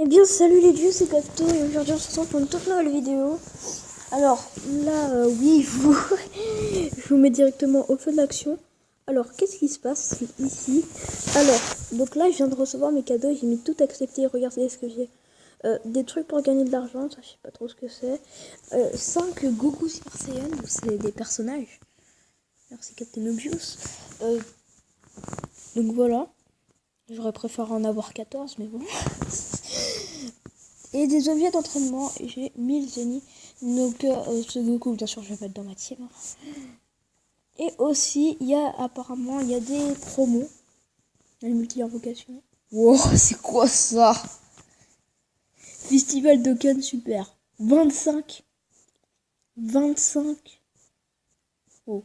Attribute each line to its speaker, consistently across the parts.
Speaker 1: Eh bien salut les dieux, c'est Cacto et aujourd'hui on se retrouve pour une toute nouvelle vidéo. Alors là oui je vous mets directement au feu de l'action. Alors qu'est-ce qui se passe ici? Alors donc là je viens de recevoir mes cadeaux, j'ai mis tout accepté, regardez ce que j'ai. Des trucs pour gagner de l'argent, ça je sais pas trop ce que c'est. 5 Goku Super Saiyan, donc c'est des personnages. Merci Captain Obvious. Donc voilà. J'aurais préféré en avoir 14 mais bon. Et des objets d'entraînement, j'ai 1000 génies. Donc ce Goku, bien sûr, je vais mettre dans ma team. Et aussi, il y a apparemment, il y a des promos. La multi-invocation. Wow, c'est quoi ça? Festival Dokkan Super. 25. Oh.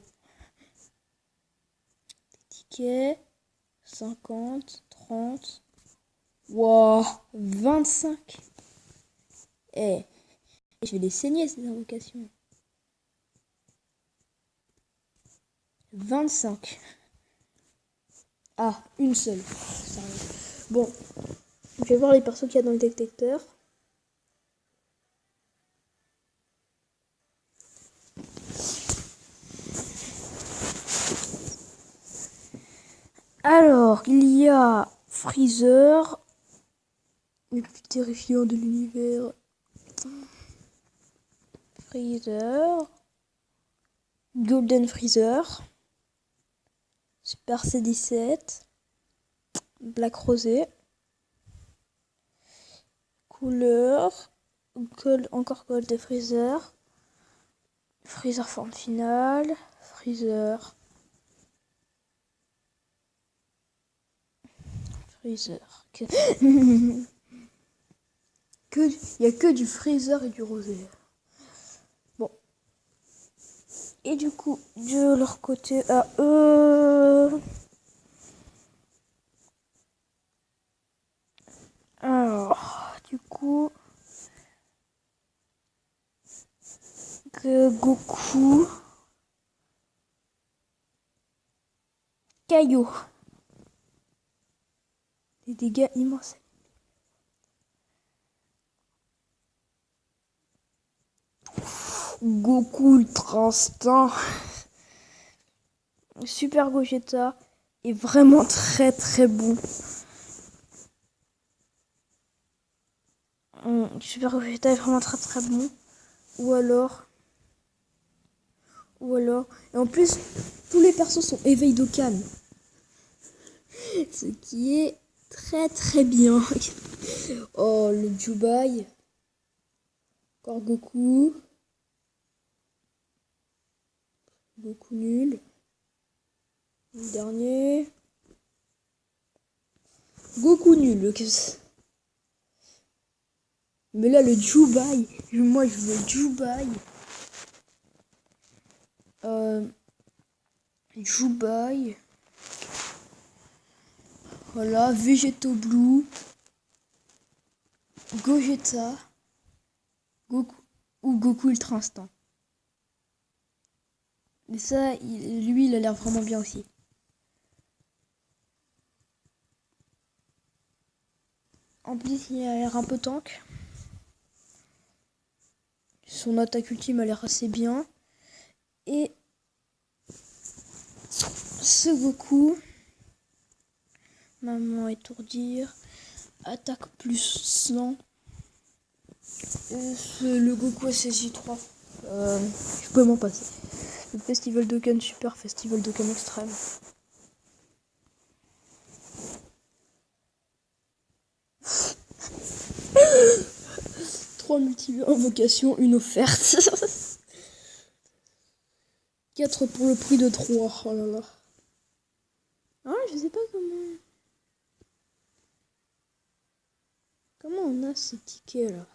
Speaker 1: Tickets. 50, 30. Wow, 25. Eh, je vais les saigner ces invocations. 25. Ah, une seule. Bon, je vais voir les persos qu'il y a dans le détecteur. Alors, il y a Freezer, le plus terrifiant de l'univers. Freezer, Golden Freezer, Super C17, Black Rosé, couleur, Gold, encore Gold Freezer, Freezer forme finale, Freezer, il y a que du Freezer et du rosé. Bon. Et du coup, de leur côté à eux... Alors, du coup... Goku... Caillou. Des dégâts immenses. Goku Ultra Instinct. Super Gogeta est vraiment très très bon. Super Gogeta est vraiment très très bon. Ou alors... Et en plus, tous les persos sont éveil Dokkan. Ce qui est très très bien. Oh, le Jubai. Encore Goku. Goku nul. Le dernier. Goku nul. Mais là, le Jubai. Moi, je veux Jubai. Jubai. Voilà, Vegeto Blue. Gogeta. Goku. Ou Goku Ultra Instinct. Mais ça, lui, il a l'air vraiment bien aussi. En plus, il a l'air un peu tank. Son attaque ultime a l'air assez bien. Et ce Goku, maman étourdir, attaque plus 100. Et le Goku SSJ3, je peux m'en passer. Le Festival Dokkan Super, Festival Dokkan Extrême. Trois multi-invocations, une offerte. 4 pour le prix de 3. Oh là là. Ah, je sais pas comment on a ces tickets là.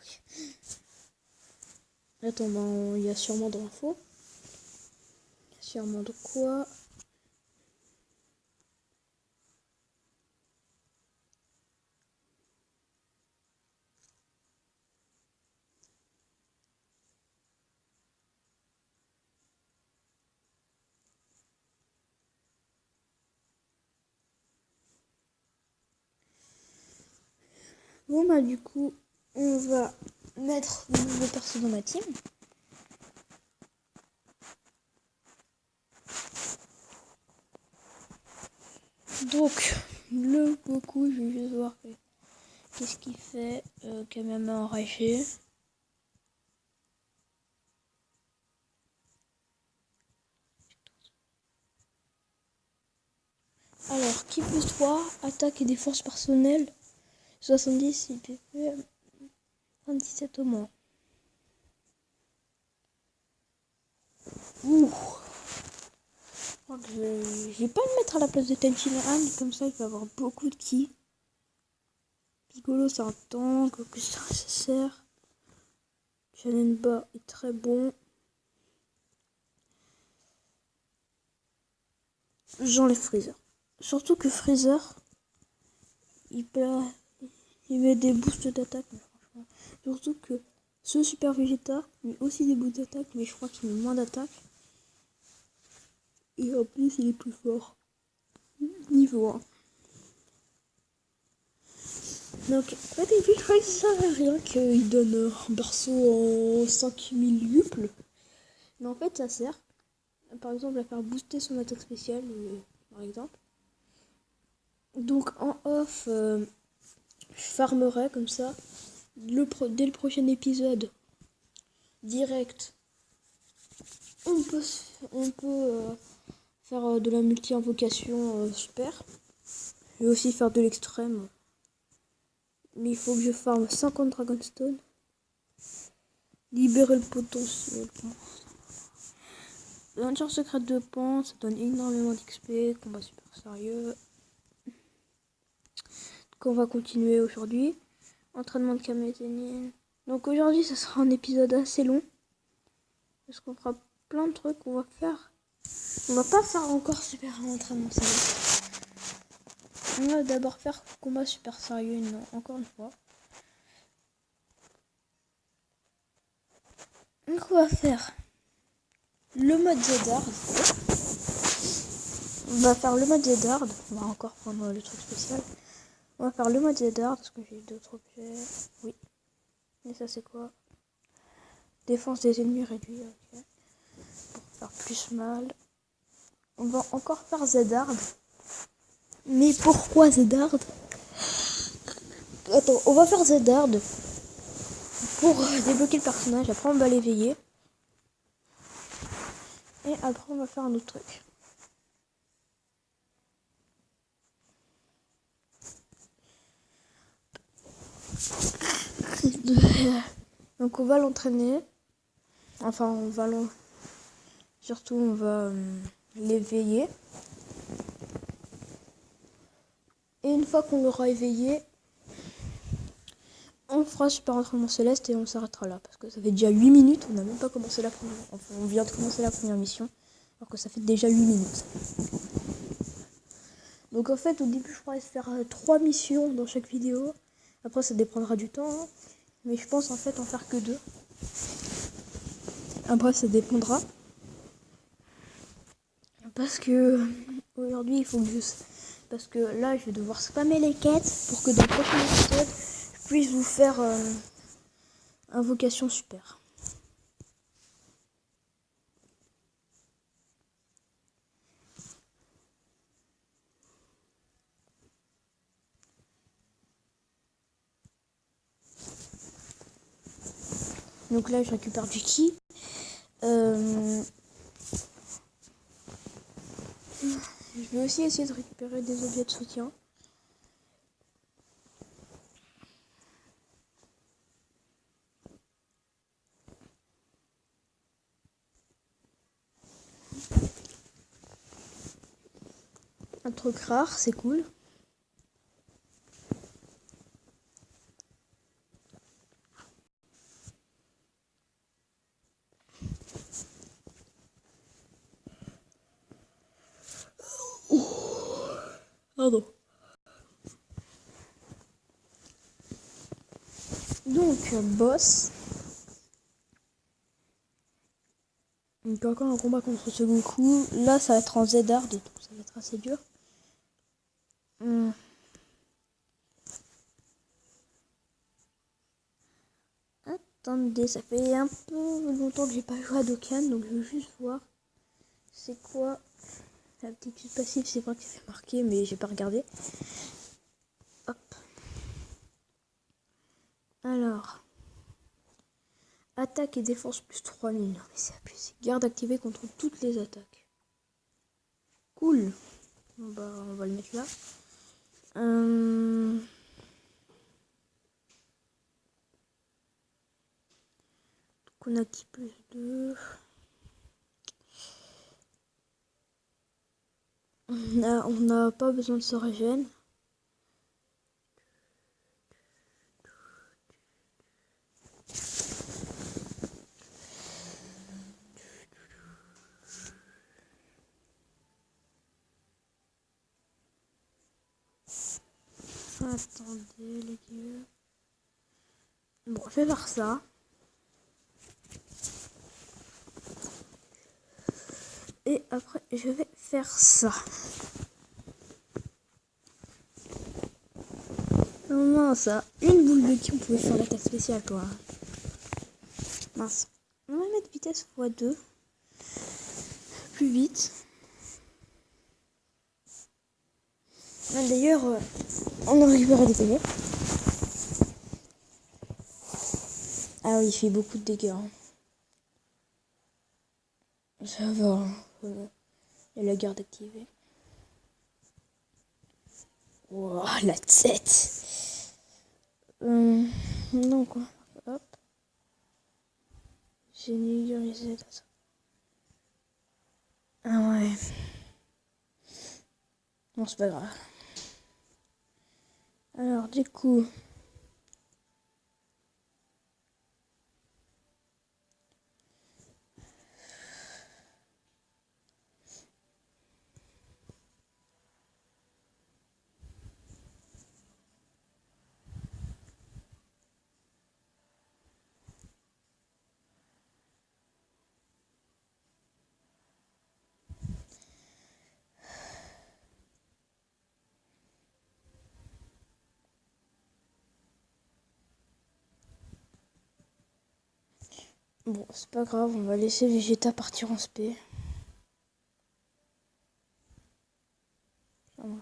Speaker 1: Attends, ben, il y a sûrement de l'info. Il y a sûrement de quoi. Bon bah du coup, on va mettre de nouveaux persos dans ma team. Donc, le Goku, je vais juste voir qu'est-ce qu'il fait. Kamehame enragé. Alors, qui plus 3, attaque et défense personnelle, 70 IPP, 27 au moins. Ouh. Je vais pas le mettre à la place de Tenshinhan, comme ça il va avoir beaucoup de ki. Piccolo c'est un tank, Goku c'est un SSR. Janemba est très bon. J'enlève Freezer. Surtout que Freezer, il met des boosts d'attaque, mais franchement. Surtout que ce Super Vegeta met aussi des boosts d'attaque, mais je crois qu'il met moins d'attaque. Et en plus, il est plus fort. Niveau 1. Donc, au début, je crois que ça sert à rien qu'il donne un perso en 5000 luples. Mais en fait, ça sert, par exemple, à faire booster son attaque spéciale, par exemple. Donc, en off, je farmerai comme ça. Dès le prochain épisode, direct, on peut faire de la multi-invocation super. Je vais aussi faire de l'extrême. Mais il faut que je farme 50 Dragonstone. Libérer le potentiel. L'aventure secrète de Pan, ça donne énormément d'XP. Combat super sérieux. Donc on va continuer aujourd'hui. Entraînement de Kamehameha. Donc aujourd'hui, ça sera un épisode assez long. Parce qu'on fera plein de trucs qu'on va faire. On va pas faire encore super entraînement sérieux. On va d'abord faire combat super sérieux, encore une fois. Donc on va faire le mode Zedard. On va faire le mode Zedard. On va encore prendre le truc spécial. On va faire le mode Zedard parce que j'ai d'autres objets. Oui. Et ça c'est quoi? Défense des ennemis réduite. Okay. Pour faire plus mal. On va encore faire Zedard. Mais pourquoi Zedard? Attends, on va faire Zedard pour débloquer le personnage. Après on va l'éveiller. Et après on va faire un autre truc. Donc on va l'entraîner. Enfin surtout on va l'éveiller. Et une fois qu'on l'aura éveillé, on fera super entraînement céleste et on s'arrêtera là. Parce que ça fait déjà 8 minutes, on n'a même pas commencé la première. Enfin on vient de commencer la première mission. Alors que ça fait déjà 8 minutes. Donc en fait au début je pourrais faire 3 missions dans chaque vidéo. Après ça dépendra du temps. Hein. Mais je pense en fait en faire que 2. Après ça dépendra. Parce que aujourd'hui il faut que parce que là je vais devoir spammer les quêtes pour que dans le prochain épisode je puisse vous faire invocation super. Donc là je récupère du ki. Je vais aussi essayer de récupérer des objets de soutien. Un truc rare, c'est cool. Pardon. Donc, boss. Donc encore un combat contre ce Goku. Là, ça va être en Zedard, donc ça va être assez dur. Attendez, ça fait un peu longtemps que j'ai pas joué à Dokkan, donc je veux juste voir c'est quoi l'aptitude passive. C'est vrai que c'est marqué, mais j'ai pas regardé. Hop. Alors, attaque et défense plus 3000. Non mais c'est abusé. Garde activée contre toutes les attaques. Cool. On va le mettre là. On a qui plus 2. On n'a pas besoin de se régène. Attendez les dieux. Bon, je vais faire ça. Et après, je vais faire ça. Non, ça. Une boule de qui on pouvait faire l'attaque spéciale, quoi. Mince. On va mettre vitesse x2. Plus vite. D'ailleurs, on a récupéré des dégâts. Ah oui, il fait beaucoup de dégâts. Hein. Ça va. Et la garde activée. Wow, la tête. Non, quoi. Hop. J'ai numérisé ça. Ah ouais. Non, c'est pas grave. Alors, du coup... Bon, c'est pas grave, on va laisser Vegeta partir en spé. Ah, non.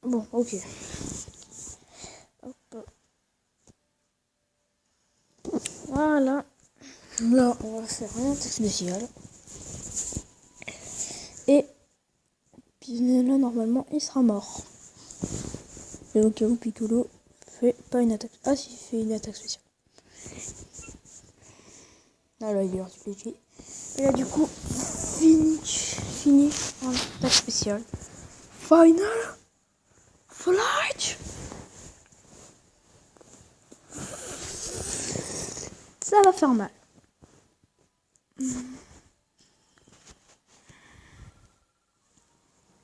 Speaker 1: Bon, ok. Hop. Voilà. Là, on va faire un attaque spéciale. Et puis là, normalement, il sera mort. Et au cas où Piccolo fait pas une attaque. Ah, si, il fait une attaque spéciale. Ah là, il est hors du PG. Et là, du coup, finish en attaque spéciale. Final Flight. Ça va faire mal.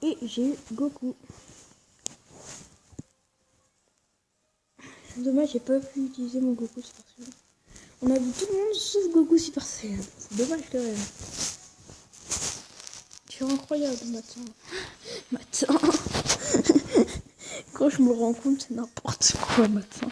Speaker 1: Et j'ai eu Goku. Dommage, j'ai pas pu utiliser mon Goku Super Saiyan. On a vu tout le monde sauf Goku Super Saiyan. C'est dommage quand même. C'est incroyable, Matin. Quand je me rends compte, c'est n'importe quoi, Matin.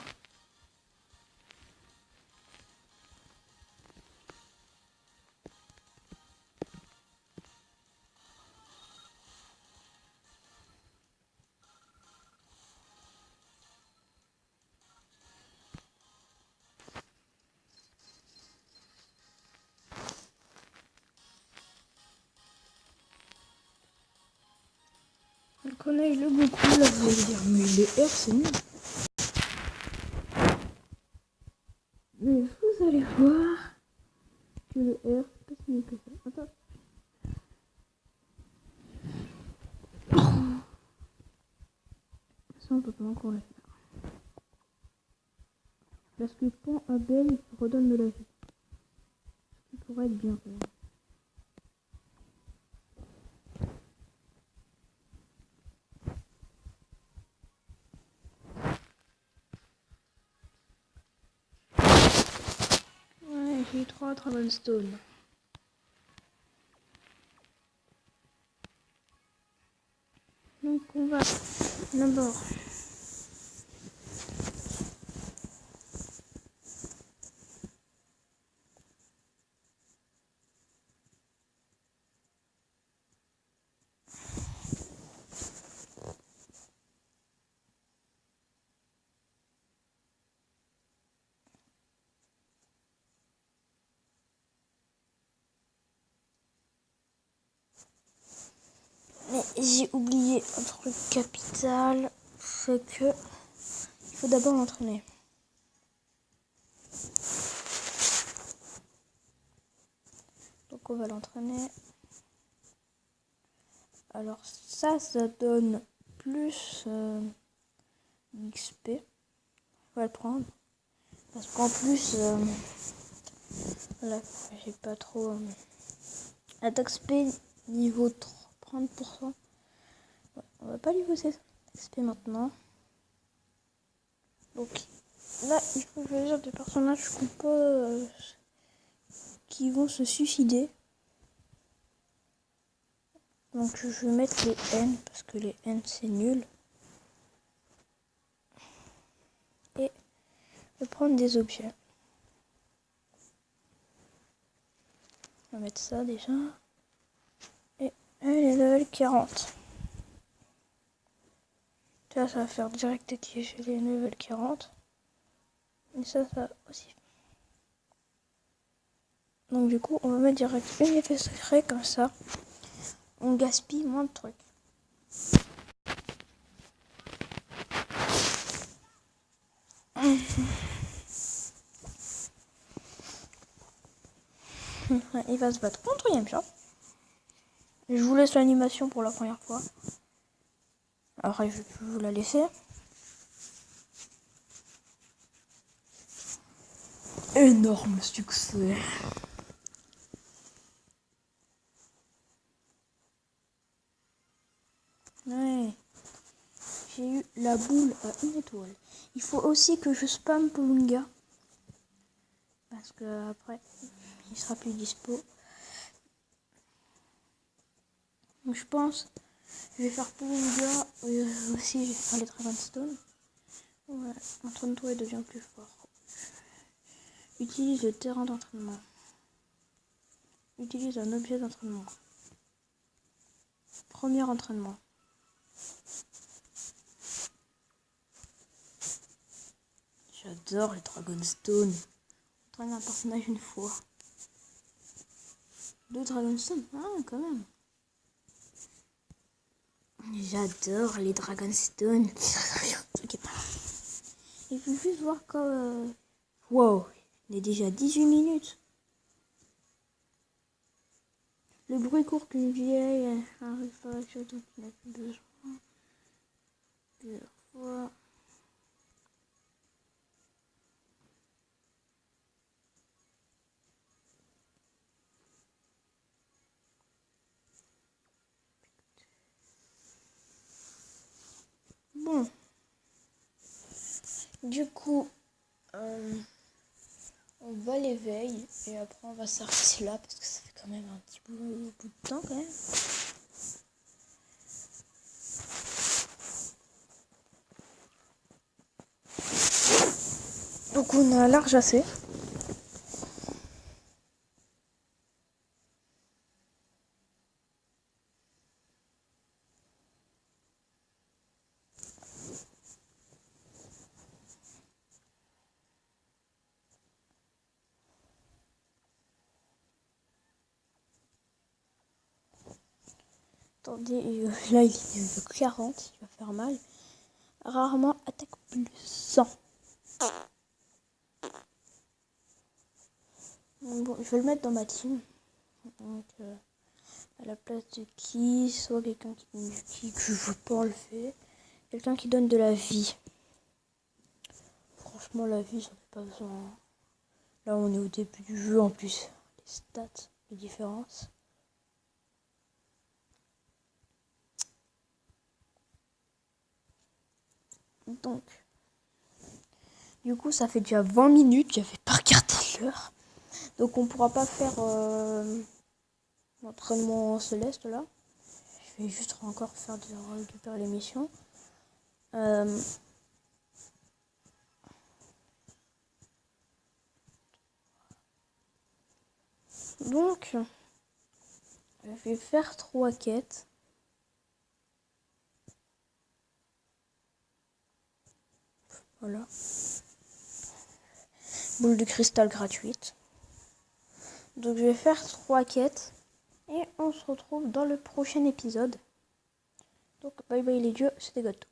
Speaker 1: Donc on a eu le Goku, là vous allez dire, mais les R c'est nul. Mais vous allez voir que le R c'est pas si nul que ça. Attends. Ça on peut pas encore le faire. Parce que quand Abel il redonne de la vie. Ce qui pourrait être bien quand même. eu 3 Dragonstone. Donc on va d'abord mais j'ai oublié un truc capital, c'est que il faut d'abord l'entraîner. Donc on va l'entraîner. Alors ça donne plus d'XP. On va le prendre. Parce qu'en plus, là, j'ai pas trop... attaque XP niveau 30%. Ouais, on va pas lui poser XP maintenant. Donc là, il faut choisir des personnages qui vont se suicider. Donc je vais mettre les N parce que les N c'est nul. Et je vais prendre des objets. On va mettre ça déjà. Et elle est level 40. Ça va faire direct activer chez les level 40. Et ça aussi. Donc du coup, on va mettre direct une effet secret comme ça. On gaspille moins de trucs. Il va se battre contre Yamcha. Je vous laisse l'animation pour la première fois. Après, je vais vous la laisser. Énorme succès. Ouais. J'ai eu la boule à 1 étoile. Il faut aussi que je spamme Polunga. Parce que après, il sera plus dispo. Donc je pense, je vais faire Polunga. Aussi, je vais faire les Dragonstone. Ouais, entraîne-toi et devient plus fort. Utilise le terrain d'entraînement. Utilise un objet d'entraînement. Premier entraînement. J'adore les Dragonstone. Entraîne un personnage une fois. 2 Dragonstone, ah quand même. J'adore les Dragonstone. Il faut juste voir quand... Wow, il est déjà 18 minutes. Le bruit court qu'une vieille arrive par la chute dont il n'a plus besoin. Plusieurs fois. Bon. Du coup, on va l'éveiller et après on va s'arrêter là parce que ça fait quand même un petit bout de temps quand même. Donc on a large assez. Attendez, là il est de 40, il va faire mal. Rarement attaque plus 100. Bon, je vais le mettre dans ma team. Donc, à la place de qui, soit quelqu'un qui que je veux pas enlever. Quelqu'un qui donne de la vie. Franchement, la vie, ça fait pas besoin. Là, on est au début du jeu en plus. Les stats, les différences. Donc, du coup, ça fait déjà 20 minutes. J'avais pas regardé l'heure. Donc on pourra pas faire l'entraînement céleste là. Je vais juste encore faire récupérer l'émission. Donc je vais faire 3 quêtes. Voilà. Boule de cristal gratuite. Donc je vais faire 3 quêtes. Et on se retrouve dans le prochain épisode. Donc bye bye les dieux, c'était Goto.